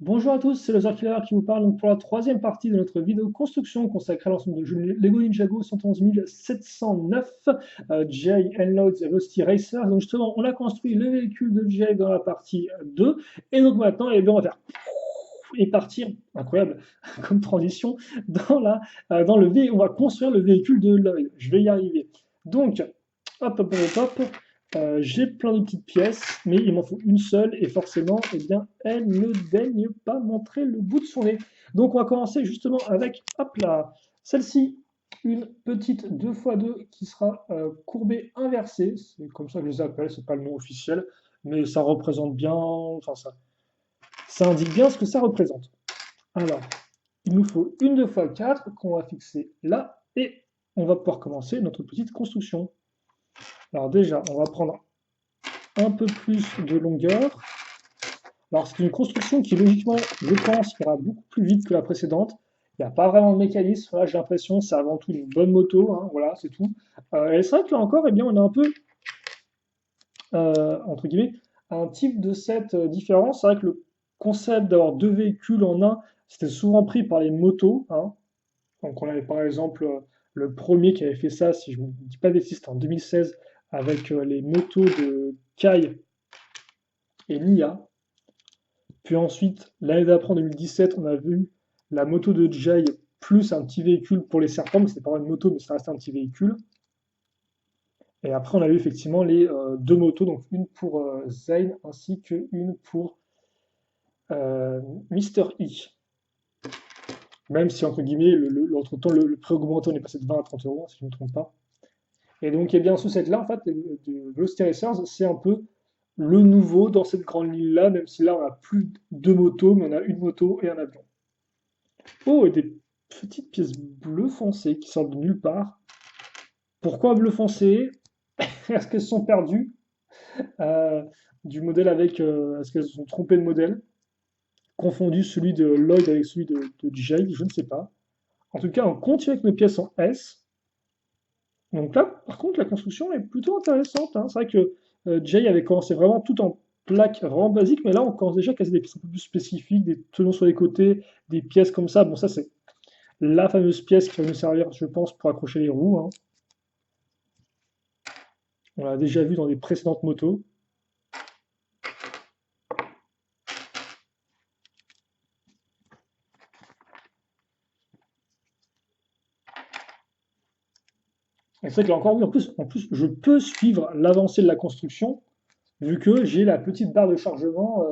Bonjour à tous, c'est le Killer qui vous parle donc pour la troisième partie de notre vidéo construction consacrée à l'ensemble de jeux Lego Ninjago 111709, Jay, Enloads et Rusty Racer. Donc justement, on a construit le véhicule de Jay dans la partie 2, et donc maintenant, on va faire et partir, incroyable comme transition, dans le on va construire le véhicule de Lloyd. Je vais y arriver. Donc, hop, hop, hop, hop. J'ai plein de petites pièces, mais il m'en faut une seule, et forcément, eh bien, elle ne daigne pas montrer le bout de son nez. Donc, on va commencer justement avec, hop là, celle-ci, une petite 2x2 qui sera courbée inversée. C'est comme ça que je les appelle, c'est pas le nom officiel, mais ça représente bien, enfin, ça indique bien ce que ça représente. Alors, il nous faut une 2x4 qu'on va fixer là, et on va pouvoir commencer notre petite construction. Alors déjà, on va prendre un peu plus de longueur. Alors c'est une construction qui logiquement, je pense, ira beaucoup plus vite que la précédente. Il n'y a pas vraiment de mécanisme, là j'ai l'impression, c'est avant tout une bonne moto, hein, voilà, c'est tout. Et c'est vrai que là encore, eh bien, on a un peu, entre guillemets, un type de set différent. C'est vrai que le concept d'avoir deux véhicules en un, c'était souvent pris par les motos, hein. Donc on avait par exemple le premier qui avait fait ça, si je ne dis pas de bêtises, c'était en 2016, avec les motos de Kai et Nia. Puis ensuite, l'année d'après, en 2017, on a vu la moto de Jay plus un petit véhicule pour les serpents, mais c'était pas une moto, mais ça restait un petit véhicule. Et après, on a eu effectivement les deux motos, donc une pour Zane ainsi qu'une pour euh, Mister E. Même si, entre guillemets, entre-temps, le prix augmenté, on est passé de 20 à 30 euros, si je ne me trompe pas. Et donc, eh bien, sous cette là, en fait, de Velocity Racers, c'est un peu le nouveau dans cette grande ligne-là, même si là, on n'a plus deux motos, mais on a une moto et un avion. Oh, et des petites pièces bleues foncées qui sortent de nulle part. Pourquoi bleu foncé? Est-ce qu'elles sont perdues euh, du modèle avec... est-ce qu'elles se sont trompées de modèle? Confondu celui de Lloyd avec celui de Jay, je ne sais pas. En tout cas, on continue avec nos pièces en S. Donc là, par contre, la construction est plutôt intéressante, hein. C'est vrai que Jay avait commencé vraiment tout en plaques vraiment basiques, mais là, on commence déjà à casser des pièces un peu plus spécifiques, des tenons sur les côtés, des pièces comme ça. Bon, ça, c'est la fameuse pièce qui va nous servir, je pense, pour accrocher les roues, hein. On l'a déjà vu dans les précédentes motos. Et c'est vrai que là encore, oui, en plus, je peux suivre l'avancée de la construction, vu que j'ai la petite barre de chargement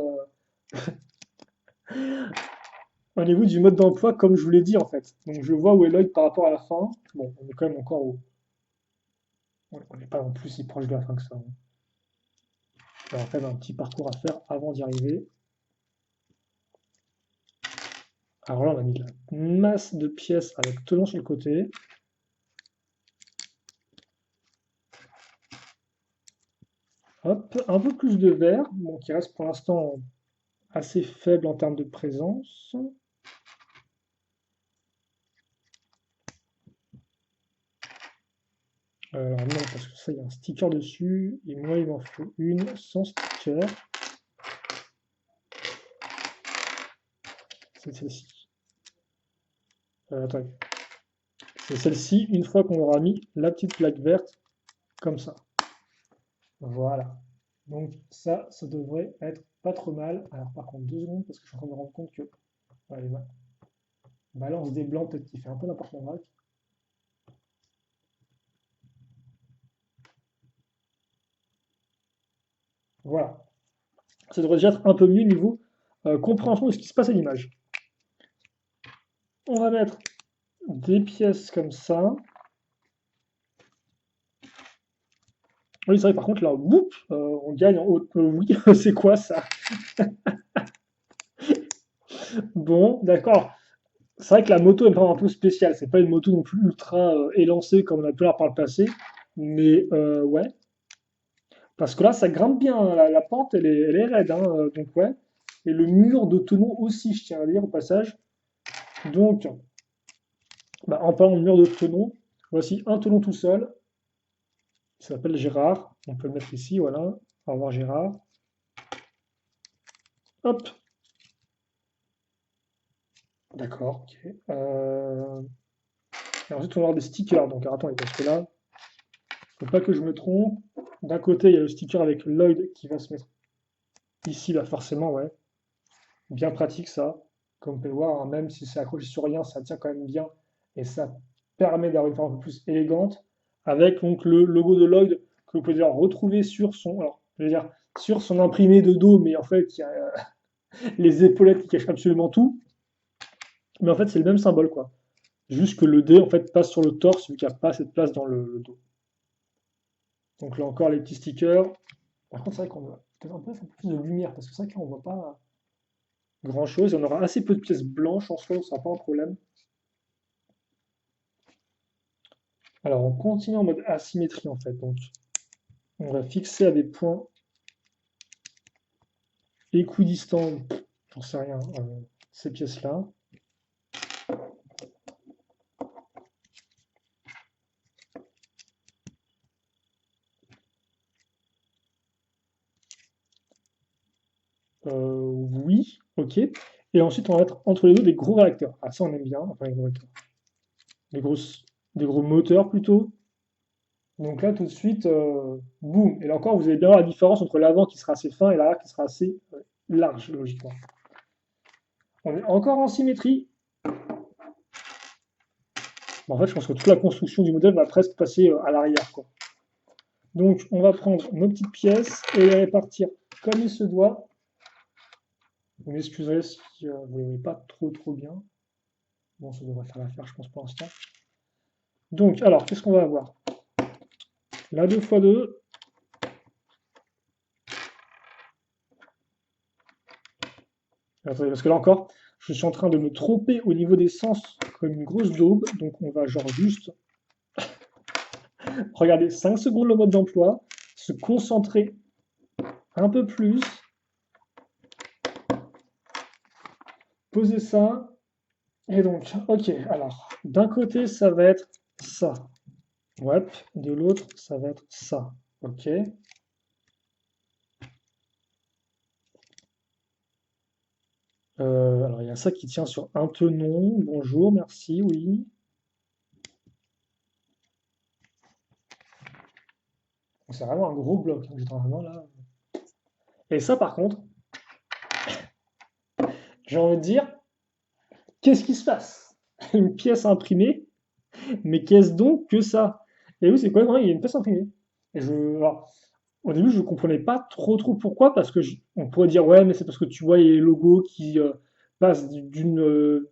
au niveau du mode d'emploi, comme je vous l'ai dit en fait. Donc je vois où est Lloyd par rapport à la fin. Bon, on est quand même encore au. On n'est pas non plus si proche de la fin que ça, hein. Il y aura quand même un petit parcours à faire avant d'y arriver. Alors là, on a mis la masse de pièces avec tenons sur le côté. Hop, un peu plus de verre, bon, qui reste pour l'instant assez faible en termes de présence. Alors non, parce que ça, il y a un sticker dessus, et moi, il m'en faut une sans sticker. C'est celle-ci. Attendez. C'est celle-ci, une fois qu'on aura mis la petite plaque verte, comme ça. Voilà. Donc ça devrait être pas trop mal. Alors par contre, 2 secondes, parce que je suis en train de me rendre compte que allez, balance des blancs, peut-être qu'il fait un peu n'importe quoi. Voilà. Ça devrait déjà être un peu mieux niveau compréhension de ce qui se passe à l'image. On va mettre des pièces comme ça. Oui, c'est vrai, par contre, là, whoop, on gagne en haut. Oui, c'est quoi ça? Bon, d'accord. C'est vrai que la moto est vraiment un peu spéciale. C'est pas une moto non plus ultra élancée comme on a pu l'avoir par le passé. Mais ouais. Parce que là, ça grimpe bien, hein. La pente, elle est raide, hein, donc ouais. Et le mur de tenon aussi, je tiens à dire au passage. Donc, bah, en parlant de mur de tenon, voici un tenon tout seul. Il s'appelle Gérard. On peut le mettre ici, voilà. Au revoir Gérard. Hop. D'accord, ok. Et ensuite, on va avoir des stickers. Donc, alors, attendez, parce que là, faut pas que je me trompe. D'un côté, il y a le sticker avec Lloyd qui va se mettre ici, là, forcément, ouais. Bien pratique, ça. Comme on peut le voir, hein, même si c'est accroché sur rien, ça tient quand même bien. Et ça permet d'avoir une forme un peu plus élégante. Avec donc le logo de Lloyd que vous pouvez d'ailleurs retrouver sur son, alors, je veux dire, sur son imprimé de dos, mais en fait, il y a les épaulettes qui cachent absolument tout. Mais en fait, c'est le même symbole, quoi. Juste que le dé, en fait, passe sur le torse, vu qu'il n'y a pas cette place dans le dos. Donc là encore, les petits stickers. Par contre, c'est vrai qu'on va peut-être un peu faire plus de lumière, parce que c'est vrai qu'on ne voit pas grand-chose. Et on aura assez peu de pièces blanches en soi, ce ne sera pas un problème. Alors, on continue en mode asymétrie, en fait. Donc, on va fixer à des points équidistants, j'en sais rien, ces pièces-là. Oui, ok. Et ensuite, on va mettre entre les deux des gros réacteurs. Ah, ça, on aime bien. Enfin, les gros réacteurs. Des grosses, des gros moteurs plutôt. Donc là, tout de suite, boum. Et là encore, vous allez bien voir la différence entre l'avant qui sera assez fin et l'arrière qui sera assez large, logiquement. On est encore en symétrie. Bon, en fait, je pense que toute la construction du modèle va presque passer à l'arrière, quoi. Donc, on va prendre nos petites pièces et les répartir comme il se doit. Vous m'excuserez si vous ne les voyez pas trop bien. Bon, ça devrait faire l'affaire, je pense, pour l'instant. Donc, alors, qu'est-ce qu'on va avoir? La 2x2. Attendez, parce que là encore, je suis en train de me tromper au niveau des sens comme une grosse daube. Donc, on va genre juste regarder 5 secondes le mode d'emploi, se concentrer un peu plus, poser ça. Et donc, ok, alors, d'un côté, ça va être ça. Ouais, de l'autre, ça va être ça. Ok. Alors, il y a ça qui tient sur un tenon. Bonjour, merci, oui. C'est vraiment un gros bloc, hein, généralement, là. Et ça, par contre, j'ai envie de dire, qu'est-ce qui se passe? Une pièce imprimée, mais qu'est-ce donc que ça? Et oui, c'est quoi? Ouais, il y a une pièce imprimée. Et alors, au début, je ne comprenais pas trop pourquoi, parce que on pourrait dire, ouais, mais c'est parce que tu vois, il y a les logos qui passent d'une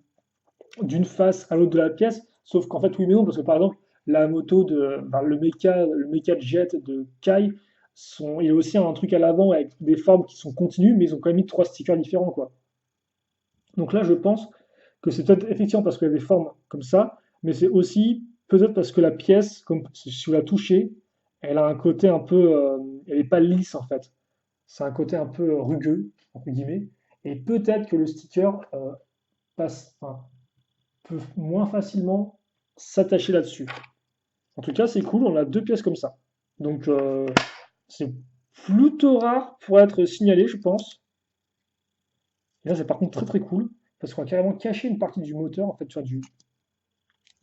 face à l'autre de la pièce, sauf qu'en fait, oui, mais non, parce que par exemple, la moto enfin, le méca jet de Kai, il y a aussi un truc à l'avant avec des formes qui sont continues, mais ils ont quand même mis trois stickers différents, quoi. Donc là, je pense que c'est peut-être effectivement parce qu'il y a des formes comme ça, mais c'est aussi peut-être parce que la pièce, comme si vous la touchez, elle a un côté un peu, elle n'est pas lisse en fait. C'est un côté un peu rugueux, entre guillemets. Et peut-être que le sticker enfin, peut moins facilement s'attacher là-dessus. En tout cas, c'est cool, on a deux pièces comme ça. Donc c'est plutôt rare pour être signalé, je pense. Et là, c'est par contre très cool, parce qu'on va carrément cacher une partie du moteur, en fait, tu vois, du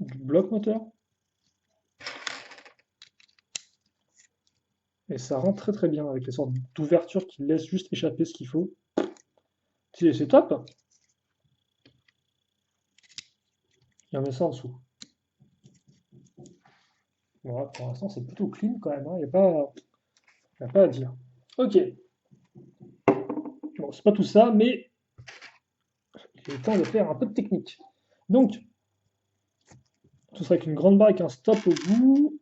bloc moteur. Et ça rend très bien avec les sortes d'ouvertures qui laissent juste échapper ce qu'il faut. C'est top. Et on met ça en dessous. Voilà, pour l'instant, c'est plutôt clean quand même, hein. Y a pas à dire. Ok. Bon, c'est pas tout ça, mais il est temps de faire un peu de technique. Donc, ce sera avec une grande barre avec un stop au bout.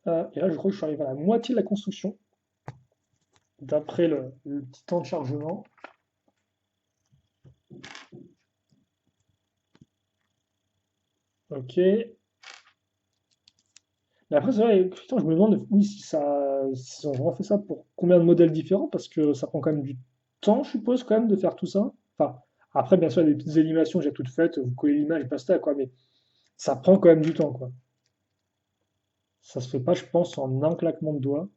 Et là, je crois que je suis arrivé à la moitié de la construction, d'après le petit temps de chargement. Ok. Mais après, c'est vrai, putain, je me demande, oui, si on vraiment fait ça pour combien de modèles différents, parce que ça prend quand même du temps, je suppose, quand même, de faire tout ça. Enfin, après, bien sûr, il y a des petites animations déjà toutes faites, vous collez l'image et basta, quoi, mais ça prend quand même du temps, quoi. Ça se fait pas, je pense, en un claquement de doigts.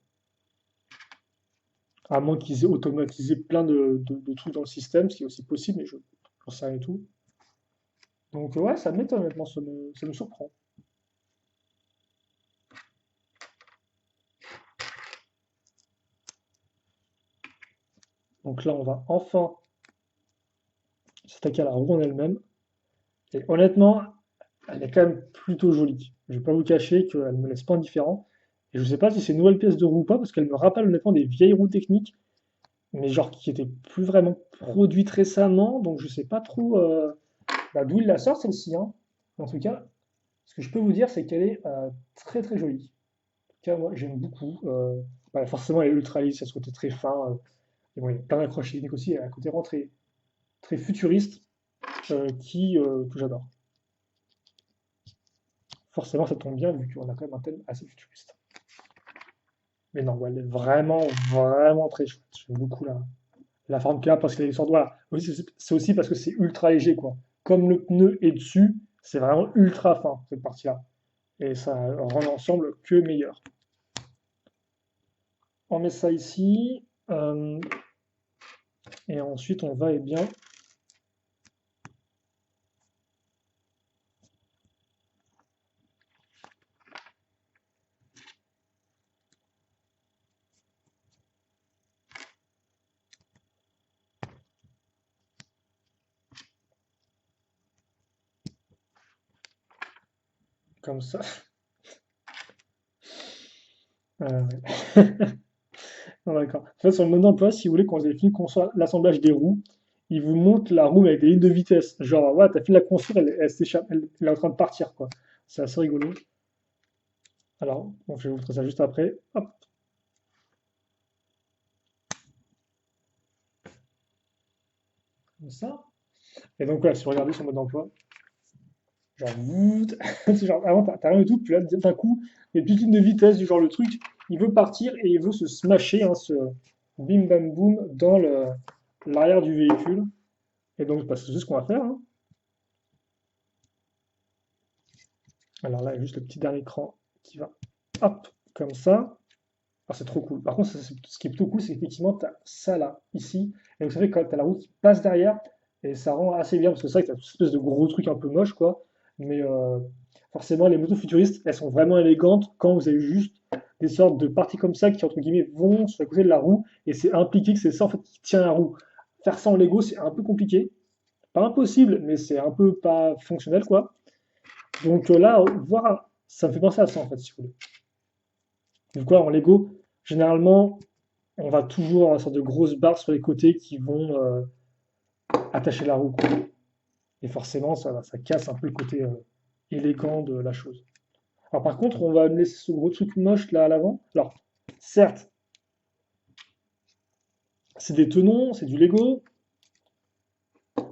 À moins qu'ils aient automatisé plein de trucs dans le système, ce qui est aussi possible, mais je n'en sais rien du tout. Donc ouais, ça m'étonne honnêtement, ça me surprend. Donc là, on va enfin s'attaquer à la roue en elle-même. Et honnêtement, elle est quand même plutôt jolie. Je vais pas vous cacher qu'elle me laisse pas indifférent. Et je sais pas si c'est une nouvelle pièce de roue ou pas, parce qu'elle me rappelle honnêtement des vieilles roues techniques, mais genre qui étaient plus vraiment produites récemment, donc je sais pas trop d'où il la sort celle-ci, hein. En tout cas, ce que je peux vous dire, c'est qu'elle est très très jolie. En tout cas, moi j'aime beaucoup. Bah, forcément, elle est ultra lisse, elle a ce côté très fin. Et bon, il y a plein d'accroches techniques aussi, elle a un côté vraiment très, très futuriste que j'adore. Forcément, ça tombe bien vu qu'on a quand même un thème assez futuriste. Mais non, ouais, elle est vraiment, vraiment très chouette. J'aime beaucoup la forme qu'il a parce qu'elle est sorte. Voilà. C'est aussi parce que c'est ultra léger, quoi. Comme le pneu est dessus, c'est vraiment ultra fin, cette partie-là. Et ça rend l'ensemble que meilleur. On met ça ici. Et ensuite, on va, eh bien, comme ça. Ouais. Non, d'accord. En fait, sur le mode d'emploi, si vous voulez, quand vous avez fini de construire l'assemblage des roues, il vous montre la roue avec des lignes de vitesse. Genre, ouais, t'as fini de la construire, elle s'échappe, elle est en train de partir, quoi. C'est assez rigolo. Alors, bon, je vais vous montrer ça juste après. Hop, comme ça. Et donc, voilà, si vous regardez sur le mode d'emploi, genre, c'est genre, avant, t'as rien du tout, puis là, d'un coup, il y a une petite ligne de vitesse, du genre, le truc, il veut partir et il veut se smasher, hein, ce bim bam boum, dans l'arrière du véhicule. Et donc, bah, c'est ce qu'on va faire, hein. Alors là, il y a juste le petit dernier cran qui va, hop, comme ça. Alors, c'est trop cool. Par contre, ce qui est plutôt cool, c'est qu'effectivement, tu as ça là, ici. Et donc, ça fait que tu as la roue qui passe derrière. Et ça rend assez bien, parce que c'est vrai que tu as cette espèce de gros truc un peu moche, quoi. Mais forcément, les motos futuristes, elles sont vraiment élégantes quand vous avez juste des sortes de parties comme ça qui, entre guillemets, vont sur le côté de la roue. Et c'est impliqué que c'est ça, en fait, qui tient la roue. Faire ça en Lego, c'est un peu compliqué. Pas impossible, mais c'est un peu pas fonctionnel, quoi. Donc là, voir, ça me fait penser à ça, en fait, si vous voulez. Donc quoi, en Lego, généralement, on va toujours avoir une sorte de grosses barres sur les côtés qui vont attacher la roue, quoi. Et forcément, ça casse un peu le côté élégant de la chose. Alors par contre, on va me laisser ce gros truc moche là à l'avant. Alors, certes, c'est des tenons, c'est du Lego,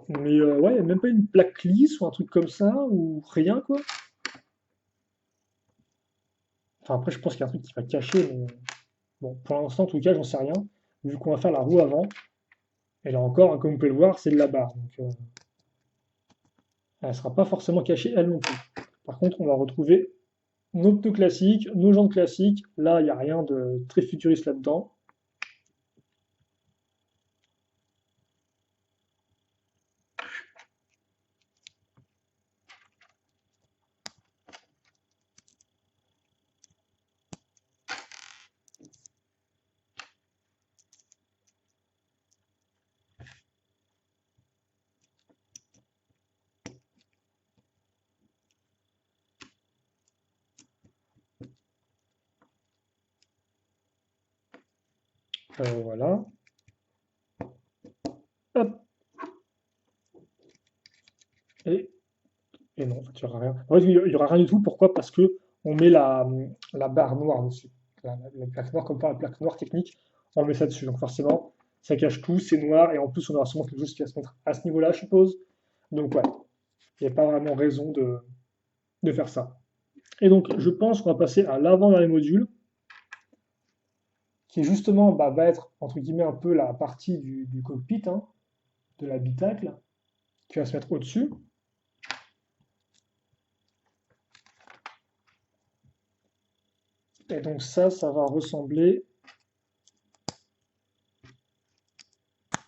mais ouais, il n'y a même pas une plaque lisse ou un truc comme ça, ou rien, quoi. Enfin, après, je pense qu'il y a un truc qui va cacher, mais bon, pour l'instant, en tout cas, j'en sais rien, vu qu'on va faire la roue avant. Et là encore, hein, comme vous pouvez le voir, c'est de la barre. Donc, elle ne sera pas forcément cachée, elle non plus. Par contre, on va retrouver nos pneus classiques, nos jantes classiques. Là, il n'y a rien de très futuriste là-dedans. Voilà. Hop. Et, et non, en fait, il n'y aura rien. En fait, il n'y aura rien du tout. Pourquoi? Parce que on met la barre noire dessus. La plaque noire, comme par la plaque noire technique, on met ça dessus. Donc forcément, ça cache tout, c'est noir. Et en plus, on aura sûrement quelque chose qui va se mettre à ce niveau-là, je suppose. Donc ouais, il n'y a pas vraiment raison de faire ça. Et donc, je pense qu'on va passer à l'avant dans les modules, qui justement bah, va être, entre guillemets, un peu la partie du cockpit, hein, de l'habitacle, qui va se mettre au-dessus. Et donc ça va ressembler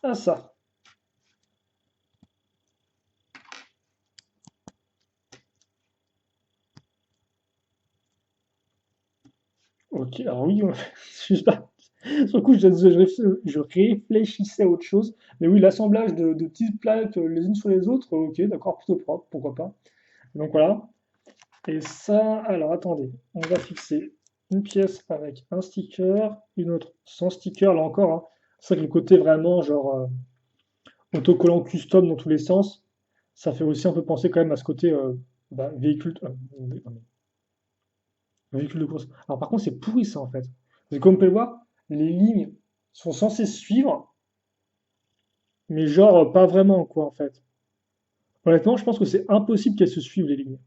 à ça. Ok, alors oui, je sais pas. Sur le coup, je réfléchissais à autre chose. Mais oui, l'assemblage de petites plaques les unes sur les autres, ok, d'accord, plutôt propre, pourquoi pas. Donc voilà. Et ça, alors attendez, on va fixer une pièce avec un sticker, une autre sans sticker, là encore, hein. C'est vrai que le côté vraiment genre autocollant custom dans tous les sens, ça fait aussi un peu penser quand même à ce côté véhicule, véhicule de course. Alors par contre, c'est pourri ça en fait. Parce que comme on peut le voir, les lignes sont censées suivre, mais genre pas vraiment quoi en fait. Honnêtement, je pense que c'est impossible qu'elles se suivent les lignes.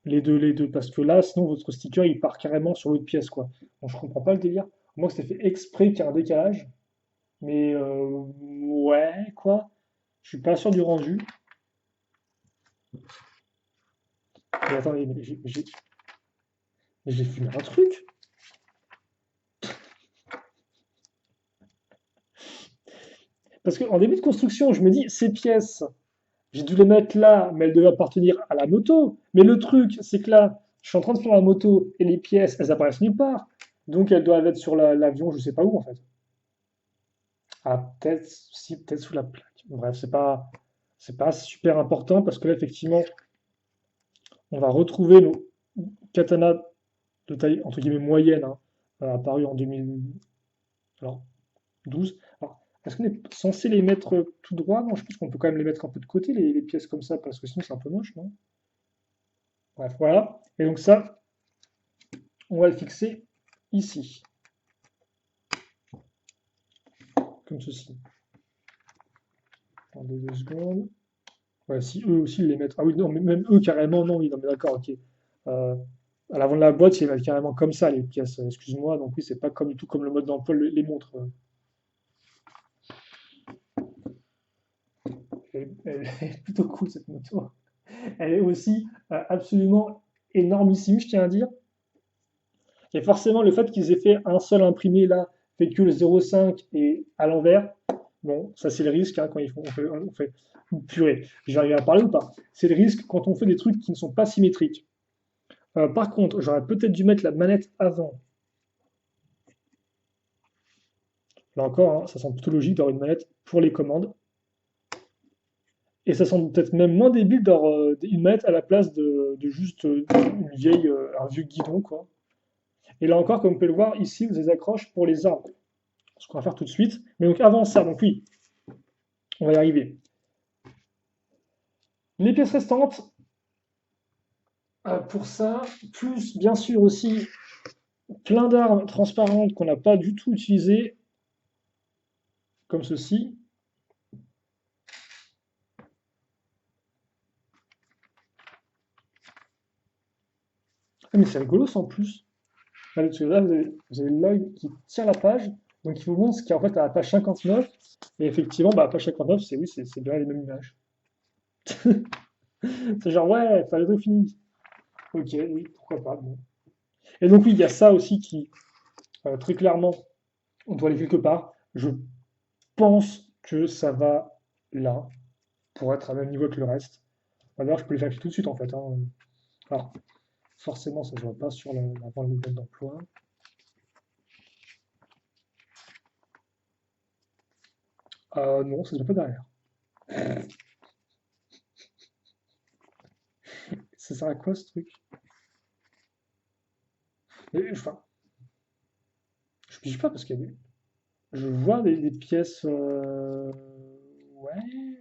Les deux, parce que là, sinon votre sticker il part carrément sur l'autre pièce quoi. Donc je comprends pas le délire. Moi, c'était fait exprès qu'il y ait un décalage, mais ouais quoi. Je suis pas sûr du rendu. Mais attendez, mais j'ai fumé un truc. Parce qu'en début de construction, je me dis, ces pièces, j'ai dû les mettre là, mais elles devaient appartenir à la moto. Mais le truc, c'est que là, je suis en train de faire la moto et les pièces, elles apparaissent nulle part. Donc elles doivent être sur l'avion, je sais pas où en fait. Ah, peut-être, si, peut-être sous la plaque. Bref, c'est pas super important parce que là, effectivement, on va retrouver nos katanas de taille entre guillemets moyenne, hein, apparus en 2000, alors, 12. Alors, est-ce qu'on est censé les mettre tout droit? Non, je pense qu'on peut quand même les mettre un peu de côté, les pièces comme ça, parce que sinon c'est un peu moche, non? Bref, voilà. Et donc ça, on va le fixer ici, comme ceci. Attendez 2 secondes. Ouais, si eux aussi ils les mettent. Ah oui, non, mais même eux carrément, non, oui, non, mais d'accord, ok. Euh, à l'avant de la boîte, ils les mettent carrément comme ça, les pièces, excuse-moi. Donc oui, c'est pas comme du tout comme le mode d'emploi les montre. Elle est plutôt cool cette moto. Elle est aussi absolument énormissime, je tiens à dire. Et forcément, le fait qu'ils aient fait un seul imprimé là, fait que le 0,5 est à l'envers, bon, ça c'est le risque hein, quand on fait purée, je vais arriver à parler ou pas. C'est le risque quand on fait des trucs qui ne sont pas symétriques. Par contre, j'aurais peut-être dû mettre la manette avant. Là encore, hein, ça semble plutôt logique d'avoir une manette pour les commandes. Et ça semble peut-être même moins débile d'avoir une manette à la place de juste un vieux guidon, quoi. Et là encore, comme vous pouvez le voir, ici, vous avez des accroches pour les arbres. Ce qu'on va faire tout de suite. Mais donc avant ça, donc oui, on va y arriver. Les pièces restantes, pour ça, plus bien sûr aussi plein d'armes transparentes qu'on n'a pas du tout utilisées, comme ceci. Ah, mais c'est rigolo ça en plus. Là, parce que là, vous avez l'œil qui tient la page, donc il vous montre ce qu'il y a en fait à la page 59. Et effectivement, bah, à la page 59, c'est oui, c'est bien les mêmes images. C'est genre, ouais, fallait tout fini. Ok, oui, pourquoi pas. Bon. Et donc, oui, il y a ça aussi qui, très clairement, on doit aller quelque part. Je pense que ça va là, pour être à même niveau que le reste. D'ailleurs, je peux les faire tout de suite en fait, hein. Alors, forcément, ça ne se voit pas sur l'avant le mode d'emploi. Non, ça ne se voit pas derrière. Ça sert à quoi ce truc? Enfin, je ne pige pas parce qu'il y a des... Je vois des pièces. Ouais.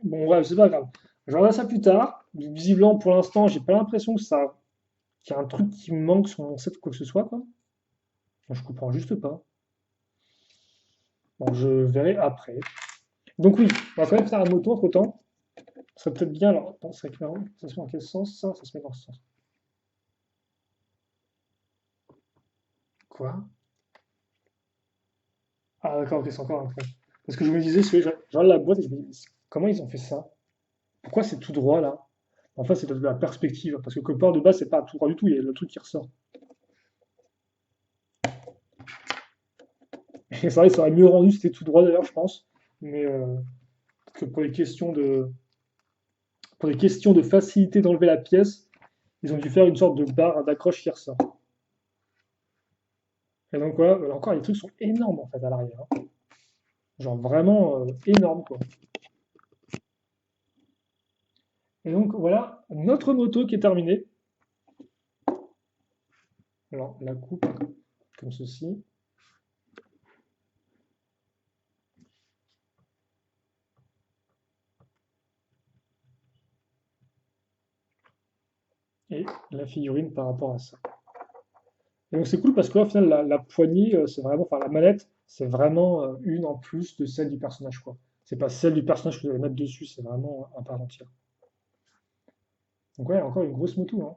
Bon, ouais, c'est pas grave. Je regarde ça plus tard. Visiblement, pour l'instant, j'ai pas l'impression que ça, qu'il y a un truc qui me manque sur mon set ou quoi que ce soit, quoi. Donc, je comprends juste pas. Bon, je verrai après. Donc oui, on va quand même faire un moto entre temps. Ça serait peut-être bien. Alors, attends, ça se met dans quel sens ça? Ça se met dans ce sens. Quoi? Ah d'accord, ok, c'est encore un truc. Parce que je me disais, je regarde la boîte et je me dis, comment ils ont fait ça? Pourquoi c'est tout droit là? En fait, c'est de la perspective. Parce que quelque part de base, c'est pas tout droit du tout, il y a le truc qui ressort. Et c'est vrai, ça aurait mieux rendu si c'était tout droit d'ailleurs, je pense. Mais que pour des questions de facilité d'enlever la pièce, ils ont dû faire une sorte de barre d'accroche qui ressort. Et donc voilà, là encore, les trucs sont énormes en fait à l'arrière, hein. Genre vraiment énormes quoi. Et donc voilà, notre moto qui est terminée. Alors, la coupe comme ceci. Et la figurine par rapport à ça. Et donc c'est cool parce qu'au final, la poignée, c'est vraiment, enfin la manette, c'est vraiment une en plus de celle du personnage, quoi. C'est pas celle du personnage que vous allez mettre dessus, c'est vraiment un part entière. Donc ouais, encore une grosse moto, hein.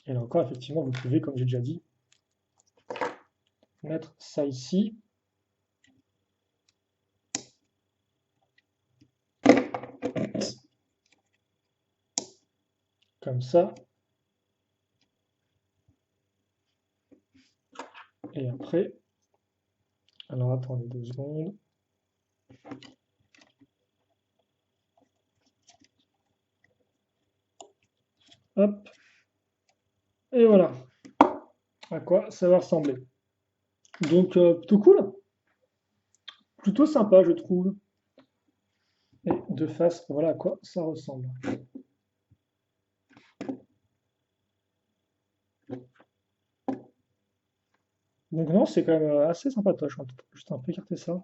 Et là encore, effectivement, vous pouvez, comme j'ai déjà dit, mettre ça ici. Comme ça. Et après, alors attendez 2 secondes. Hop. Et voilà à quoi ça va ressembler. Donc plutôt cool, plutôt sympa je trouve. Et de face, voilà à quoi ça ressemble. Donc non, c'est quand même assez sympatoche. On va juste un peu écarter ça.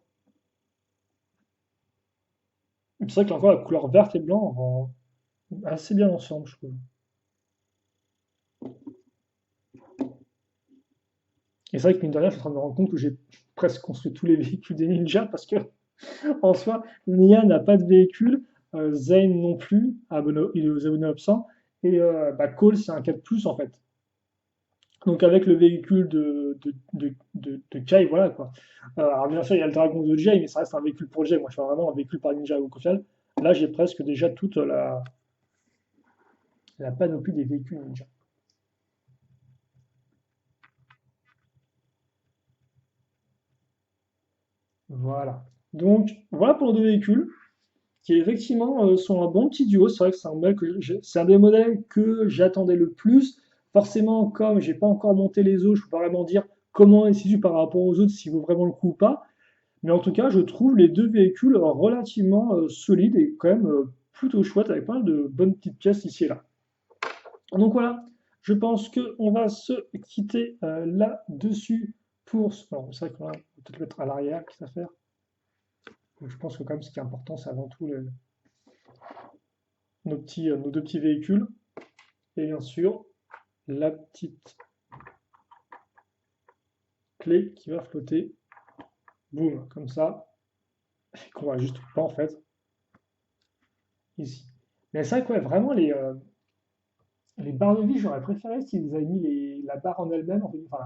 C'est vrai que encore la couleur verte et blanc rend assez bien ensemble, je trouve. Et c'est vrai que mine de rien, je suis en train de me rendre compte que j'ai presque construit tous les véhicules des ninjas parce que en soi, Nia n'a pas de véhicule, Zane non plus, il est aux abonnés absents, et Cole c'est un 4 en fait. Donc avec le véhicule de Jay, voilà quoi. Alors bien sûr, il y a le dragon de Jay, mais ça reste un véhicule pour Jay. Moi, je fais vraiment un véhicule par Ninja au final. Là, j'ai presque déjà toute la panoplie des véhicules Ninja. Voilà. Donc, voilà pour nos deux véhicules, qui effectivement sont un bon petit duo. C'est vrai que c'est un modèle c'est un des modèles que j'attendais le plus. Forcément, comme j'ai pas encore monté les autres, je peux pas vraiment dire comment il se situe par rapport aux autres, s'il vaut vraiment le coup ou pas. Mais en tout cas, je trouve les deux véhicules relativement solides et quand même plutôt chouettes avec pas mal de bonnes petites pièces ici et là. Donc voilà, je pense qu'on va se quitter là-dessus pour ce. Alors, c'est vrai qu'on va peut-être le mettre à l'arrière, qu'est-ce à faire. Donc, je pense que quand même ce qui est important, c'est avant tout nos deux petits véhicules. Et bien sûr, la petite clé qui va flotter. Boum, comme ça. Qu'on va juste pas en fait. Ici. Mais c'est vrai que ouais, vraiment les barres de vie, j'aurais préféré s'ils avaient mis la barre en elle-même, enfin,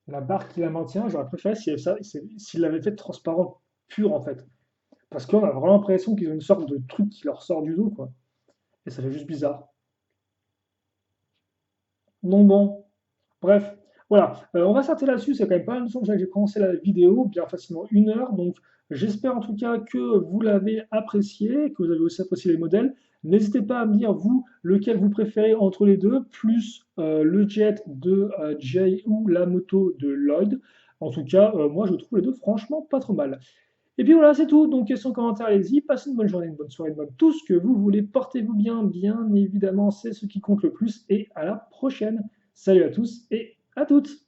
la barre qui la maintient, j'aurais préféré s'ils l'avaient fait transparent pur en fait. Parce qu'on a vraiment l'impression qu'ils ont une sorte de truc qui leur sort du dos, quoi. Et ça fait juste bizarre. Donc bon, bref, voilà. On va s'arrêter là-dessus, c'est quand même pas mal de temps que j'ai commencé la vidéo, bien facilement 1 heure. Donc j'espère en tout cas que vous l'avez apprécié, que vous avez aussi apprécié les modèles. N'hésitez pas à me dire, vous, lequel vous préférez entre les deux, plus le jet de Jay ou la moto de Lloyd. En tout cas, moi je trouve les deux franchement pas trop mal. Et puis voilà, c'est tout. Donc, questions, commentaires, allez-y. Passez une bonne journée, une bonne soirée, une bonne tout ce que vous voulez. Portez-vous bien, bien évidemment, c'est ce qui compte le plus. Et à la prochaine. Salut à tous et à toutes.